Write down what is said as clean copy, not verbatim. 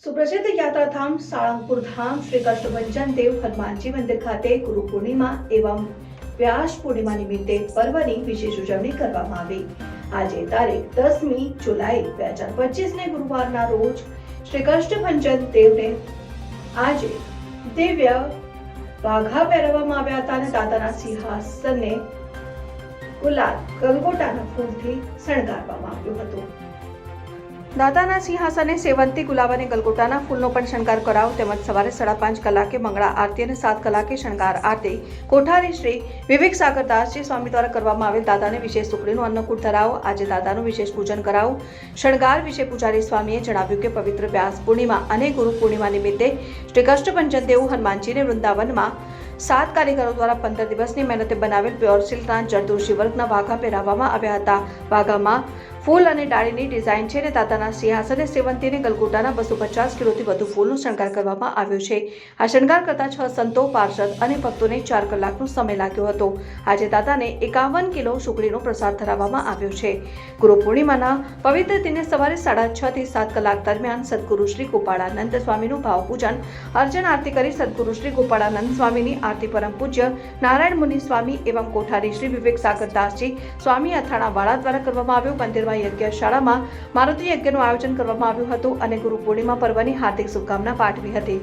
સુપ્રસિદ્ધ યાત્રાધામ સાળંગપુર ધામ શ્રી કષ્ટભંજન દેવ હનુમાનજી મંદિર ખાતે ગુરુ પૂર્ણિમા એવં વ્યાસ પૂર્ણિમા નિમિત્તે પર્વની વિશેષ ઉજવણી કરવામાં આવી। આજે તારીખ 10મી જુલાઈ 2025 ને ગુરુવારના રોજ શ્રી કષ્ટભંજન દેવને આજે દિવ્ય વાઘા પહેરવામાં આવ્યા હતા અને દાદાના સિંહાસનને ગુલાલ ગલગોટાના ફૂલથી શણગારવામાં આવ્યું હતું। દાદાના સિંહાસને સેવંતી ગુલાબ અને ગલગોટાના ફૂલનો પણ શણગાર કરાવ તેમજ સવારે 5:30 કલાકે મંગળા આરતી અને 7 કલાકે શણગાર આરતી કોઠારી શ્રી વિવેક સાગરદાસજી સ્વામી દ્વારા કરવામાં આવેલ દાદાને વિશેષ સુખડીનું અન્નકૂટ ધરાવ। આજે દાદાનું વિશેષ પૂજન કરાવ। શણગાર વિશે પૂજારી સ્વામીએ જણાવ્યું કે પવિત્ર વ્યાસ પૂર્ણિમા અને ગુરુ પૂર્ણિમા નિમિત્તે શ્રી કષ્ટભંજન દેવ હનુમાનજીને વૃંદાવનમાં 7 કારીગરો દ્વારા 15 દિવસની મહેનતે બનાવેલ પ્યોર સિલ્કના જરદોશી વર્કના વાઘા પહેરાવવામાં આવ્યા હતા। વાઘામાં ફૂલ અને ડાળીની ડિઝાઇન છે અને દાદાના સિંહાસને સેવંતી અને ગલગોટાના 250 કિલોથી વધુ ફૂલનો શણગાર કરવામાં આવ્યો છે। આ શણગાર કરતા 6 સંતો, પાર્ષદ અને ભક્તોને 4 કલાકનો સમય લાગ્યો હતો। આજે દાદાને 51 કિલો સુખડીનો પ્રસાદ ધરાવવામાં આવ્યો છે। ગુરુ પૂર્ણિમાના પવિત્ર દિને સવારે 6:30 થી 7 કલાક દરમિયાન સદગુરુ શ્રી ગોપાળાનંદ સ્વામીનું ભાવપૂજન અર્ચન આરતી કરી સદગુરુ શ્રી ગોપાળાનંદ સ્વામીની આરતી પરમ પૂજ્ય નારાયણ મુનિ સ્વામી એવં કોઠારી શ્રી વિવેક સાગરદાસજી સ્વામી અથાણાવાળા દ્વારા કરવામાં આવ્યું। મંદિરમાં યજ્ઞશાળામાં મારુતિ યજ્ઞનું આયોજન કરવામાં આવ્યું હતું અને ગુરુ પૂર્ણિમા પર્વની હાર્દિક શુભકામના પાઠવી હતી।